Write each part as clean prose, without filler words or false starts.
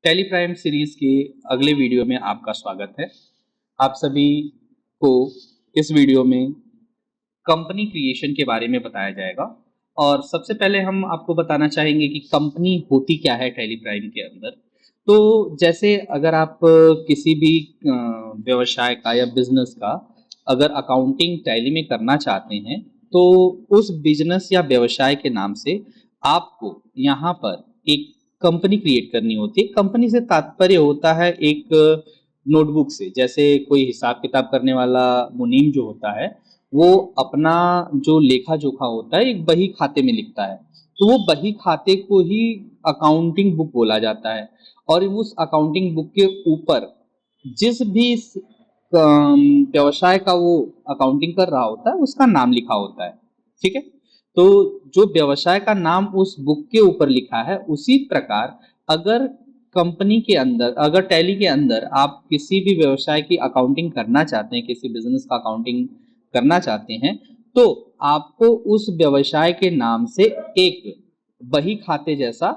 Tally Prime series के अगले video में आपका स्वागत है। आप सभी को इस वीडियो में कंपनी क्रिएशन के बारे में बताया जाएगा और सबसे पहले हम आपको बताना चाहेंगे कि कंपनी होती क्या है टेली प्राइम के अंदर। तो जैसे अगर आप किसी भी व्यवसाय का या बिजनेस का अगर अकाउंटिंग टैली में करना चाहते हैं तो उस बिजनेस या व्यवसाय के नाम से आपको यहाँ पर एक कंपनी क्रिएट करनी होती है। कंपनी से तात्पर्य होता है एक नोटबुक से, जैसे कोई हिसाब किताब करने वाला मुनीम जो होता है वो अपना जो लेखा जोखा होता है एक बही खाते में लिखता है, तो वो बही खाते को ही अकाउंटिंग बुक बोला जाता है। और उस अकाउंटिंग बुक के ऊपर जिस भी व्यवसाय का वो अकाउंटिंग कर रहा होता है उसका नाम लिखा होता है। ठीक है, तो जो व्यवसाय का नाम उस बुक के ऊपर लिखा है उसी प्रकार अगर कंपनी के अंदर, अगर टैली के अंदर आप किसी भी व्यवसाय की अकाउंटिंग करना चाहते हैं, किसी बिजनेस का अकाउंटिंग करना चाहते हैं, तो आपको उस व्यवसाय के नाम से एक बही खाते जैसा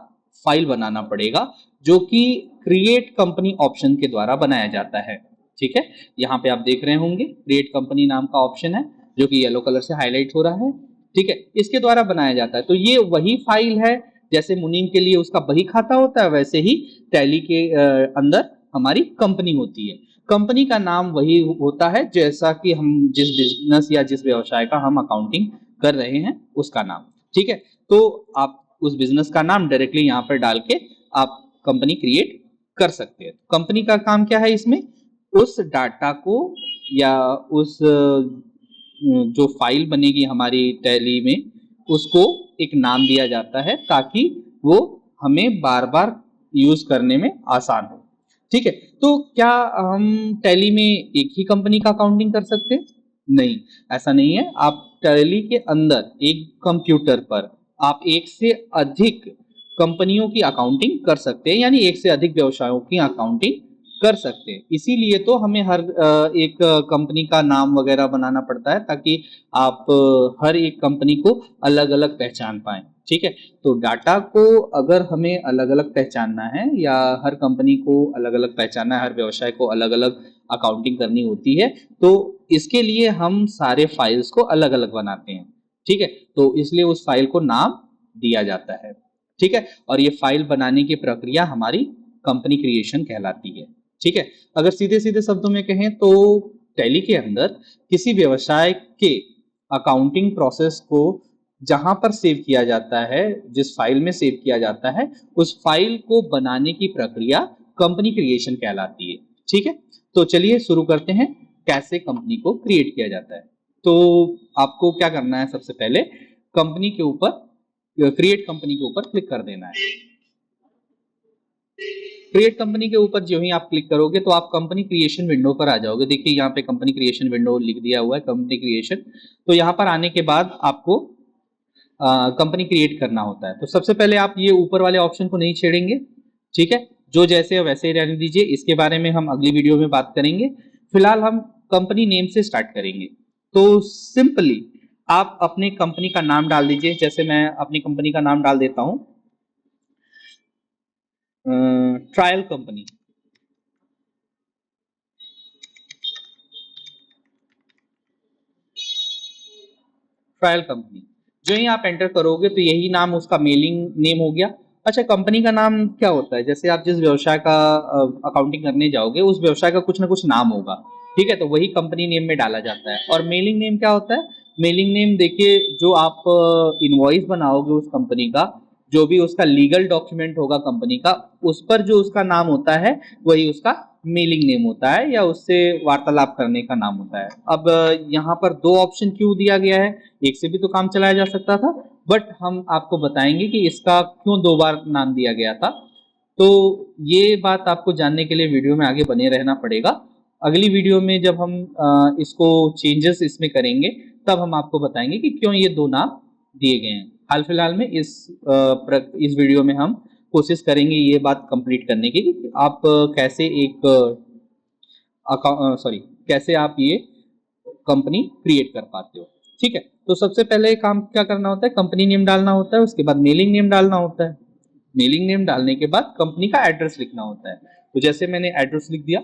फाइल बनाना पड़ेगा जो कि क्रिएट कंपनी ऑप्शन के द्वारा बनाया जाता है। ठीक है, यहाँ पे आप देख रहे होंगे क्रिएट कंपनी नाम का ऑप्शन है जो कि येलो कलर से हाईलाइट हो रहा है। ठीक है, इसके द्वारा बनाया जाता है। तो ये वही फाइल है, जैसे मुनीम के लिए उसका बही खाता होता है वैसे ही टैली के अंदर हमारी कंपनी होती है। कंपनी का नाम वही होता है जैसा कि हम जिस बिजनेस या जिस व्यवसाय का हम अकाउंटिंग कर रहे हैं उसका नाम। ठीक है, तो आप उस बिजनेस का नाम डायरेक्टली यहाँ पर डाल के आप कंपनी क्रिएट कर सकते हैं। कंपनी का काम क्या है, इसमें उस डाटा को या उस जो फाइल बनेगी हमारी टैली में उसको एक नाम दिया जाता है ताकि वो हमें बार बार यूज करने में आसान हो। ठीक है, तो क्या हम टैली में एक ही कंपनी का अकाउंटिंग कर सकते हैं? नहीं, ऐसा नहीं है। आप टैली के अंदर एक कंप्यूटर पर आप एक से अधिक कंपनियों की अकाउंटिंग कर सकते हैं, यानी एक से अधिक व्यवसायों की अकाउंटिंग कर सकते हैं। इसीलिए तो हमें हर एक कंपनी का नाम वगैरह बनाना पड़ता है ताकि आप हर एक कंपनी को अलग अलग पहचान पाएं। ठीक है, तो डाटा को अगर हमें अलग अलग पहचानना है या हर कंपनी को अलग अलग पहचानना है, हर व्यवसाय को अलग अलग अकाउंटिंग करनी होती है, तो इसके लिए हम सारे फाइल्स को अलग अलग बनाते हैं। ठीक है, तो इसलिए उस फाइल को नाम दिया जाता है। ठीक है, और ये फाइल बनाने की प्रक्रिया हमारी कंपनी क्रिएशन कहलाती है। ठीक है, अगर सीधे सीधे शब्दों में कहें तो टैली के अंदर किसी व्यवसाय के अकाउंटिंग प्रोसेस को जहां पर सेव किया जाता है, जिस फाइल में सेव किया जाता है, उस फाइल को बनाने की प्रक्रिया कंपनी क्रिएशन कहलाती है। ठीक है, तो चलिए शुरू करते हैं कैसे कंपनी को क्रिएट किया जाता है। तो आपको क्या करना है, सबसे पहले कंपनी के ऊपर, क्रिएट कंपनी के ऊपर क्लिक कर देना है। क्रिएट कंपनी के ऊपर जो ही आप क्लिक करोगे तो आप कंपनी क्रिएशन विंडो पर आ जाओगे। देखिए यहाँ पे कंपनी क्रिएशन विंडो लिख दिया हुआ है, कंपनी क्रिएशन। तो यहाँ पर आने के बाद आपको कंपनी क्रिएट करना होता है। तो सबसे पहले आप ये ऊपर वाले ऑप्शन को नहीं छेड़ेंगे। ठीक है, जो जैसे है वैसे ही रहने दीजिए, इसके बारे में हम अगली वीडियो में बात करेंगे। फिलहाल हम कंपनी नेम से स्टार्ट करेंगे। तो सिंपली आप अपने कंपनी का नाम डाल दीजिए। जैसे मैं अपनी कंपनी का नाम डाल देता हूं, ट्रायल कंपनी। ट्रायल कंपनी जो ही आप एंटर करोगे तो यही नाम उसका मेलिंग नेम हो गया। अच्छा, कंपनी का नाम क्या होता है, जैसे आप जिस व्यवसाय का अकाउंटिंग करने जाओगे उस व्यवसाय का कुछ ना कुछ नाम होगा। ठीक है, तो वही कंपनी नेम में डाला जाता है। और मेलिंग नेम क्या होता है? मेलिंग नेम देखिए, जो आप इनवॉइस बनाओगे उस कंपनी का, जो भी उसका लीगल डॉक्यूमेंट होगा कंपनी का, उस पर जो उसका नाम होता है वही उसका मेलिंग नेम होता है या उससे वार्तालाप करने का नाम होता है। अब यहाँ पर दो ऑप्शन क्यों दिया गया है? एक से भी तो काम चलाया जा सकता था, बट हम आपको बताएंगे कि इसका क्यों दो बार नाम दिया गया था। तो ये बात आपको जानने के लिए वीडियो में आगे बने रहना पड़ेगा। अगली वीडियो में जब हम इसको चेंजेस इसमें करेंगे तब हम आपको बताएंगे कि क्यों ये दो नाम दिए गए हैं। हाल फिलहाल में इस वीडियो में हम कोशिश करेंगे ये बात कंप्लीट करने की कि आप कैसे एक सॉरी कैसे आप ये कंपनी क्रिएट कर पाते हो। ठीक है, तो सबसे पहले काम क्या करना होता है, कंपनी नेम डालना होता है, उसके बाद मेलिंग नेम डालना होता है। मेलिंग नेम डालने के बाद कंपनी का एड्रेस लिखना होता है। तो जैसे मैंने एड्रेस लिख दिया,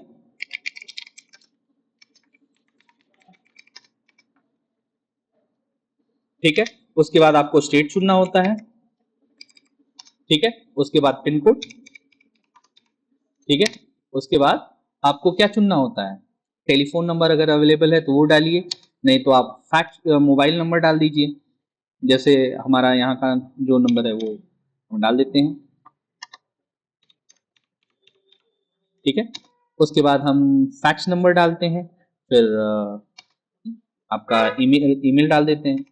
ठीक है। उसके बाद आपको स्टेट चुनना होता है, ठीक है। उसके बाद पिन कोड, ठीक है। उसके बाद आपको क्या चुनना होता है, टेलीफोन नंबर अगर अवेलेबल है तो वो डालिए, नहीं तो आप फैक्स मोबाइल नंबर डाल दीजिए। जैसे हमारा यहाँ का जो नंबर है वो हम डाल देते हैं, ठीक है। उसके बाद हम फैक्स नंबर डालते हैं, फिर आपका ईमेल डाल देते हैं,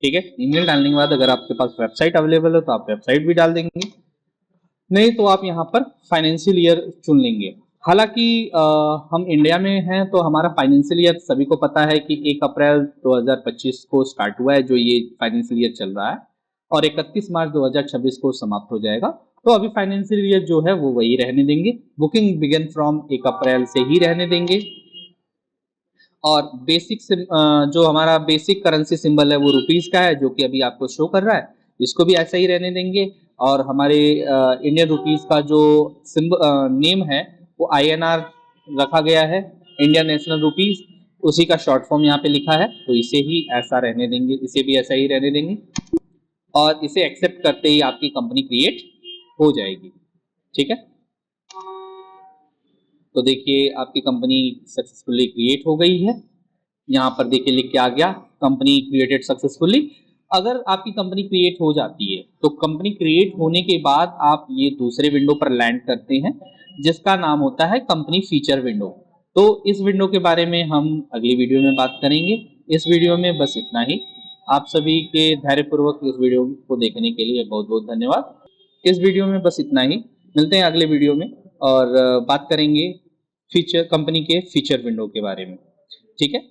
ठीक है। ईमेल डालने के बाद अगर आपके पास वेबसाइट अवेलेबल है तो आप वेबसाइट भी डाल देंगे, नहीं तो आप यहाँ पर फाइनेंशियल ईयर चुन लेंगे। हालांकि हम इंडिया में हैं तो हमारा फाइनेंशियल ईयर सभी को पता है कि 1 अप्रैल 2025 को स्टार्ट हुआ है जो ये फाइनेंशियल ईयर चल रहा है, और 31 मार्च 2026 को समाप्त हो जाएगा। तो अभी फाइनेंशियल ईयर जो है वो वही रहने देंगे, बुकिंग बिगिन फ्रॉम 1 अप्रैल से ही रहने देंगे। और बेसिक जो हमारा बेसिक करेंसी सिंबल है वो रुपीस का है, जो कि अभी आपको शो कर रहा है, इसको भी ऐसा ही रहने देंगे। और हमारे इंडियन रुपीस का जो नेम है वो INR रखा गया है, इंडियन नेशनल रुपीस, उसी का शॉर्ट फॉर्म यहाँ पे लिखा है, तो इसे ही ऐसा रहने देंगे, इसे भी ऐसा ही रहने देंगे। और इसे एक्सेप्ट करते ही आपकी कंपनी क्रिएट हो जाएगी, ठीक है। तो देखिए आपकी कंपनी सक्सेसफुली क्रिएट हो गई है, यहाँ पर देखिए लिख के आ गया कंपनी क्रिएटेड सक्सेसफुली। अगर आपकी कंपनी क्रिएट हो जाती है तो कंपनी क्रिएट होने के बाद आप ये दूसरे विंडो पर लैंड करते हैं जिसका नाम होता है कंपनी फीचर विंडो। तो इस विंडो के बारे में हम अगली वीडियो में बात करेंगे। इस वीडियो में बस इतना ही। आप सभी के धैर्यपूर्वक इस वीडियो को देखने के लिए बहुत बहुत धन्यवाद। इस वीडियो में बस इतना ही, मिलते हैं अगले वीडियो में और बात करेंगे फीचर कंपनी के फीचर विंडो के बारे में, ठीक है।